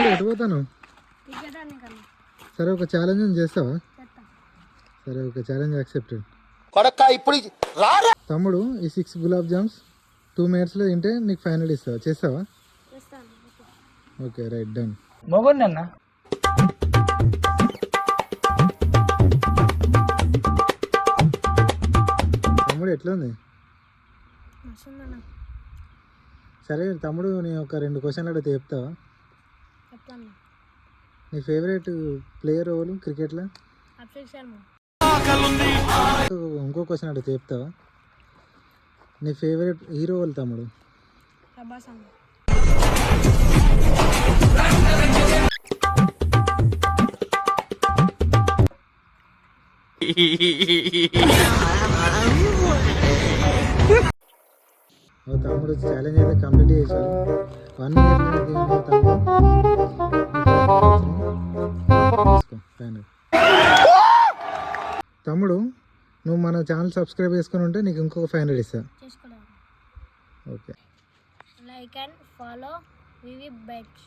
తమ్ముడు ఎటు పోతాను? సరే ఒక ఛాలెంజ్ చేస్తావా? సరే ఒక ఛాలెంజ్ యాక్సెప్టెడ్. తమ్ముడు ఈ 6 గులాబ్ జామ్స్ 2 minutesలో తింటే నీకు ఫైనల్ ఇస్తావా? చేస్తావా? Okay right done. మొగోండి అన్న. తమ్ముడు ఎట్లా ఉంది? సరే తమ్ముడు నేను ఒక 2 క్వశ్చన్లు అడిగితే చెప్తావా? నీ ఫేవరెట్ ప్లేయర్ ఎవరు క్రికెట్లో? ఇంకో క్వశ్చన్ అడిగితే చెప్తావా? నీ ఫేవరెట్ హీరో వాళ్ళు తమ్ముడు? తమ్ముడు ఛాలెంజ్ అయితే కంప్లీట్ చేశాడు. 1 year తమ్ముడు నువ్వు మన ఛానల్ సబ్స్క్రైబ్ చేసుకుని ఉంటే నీకు ఇంకొక 500 ఇస్తా. Okay. Like and follow VV Bikes.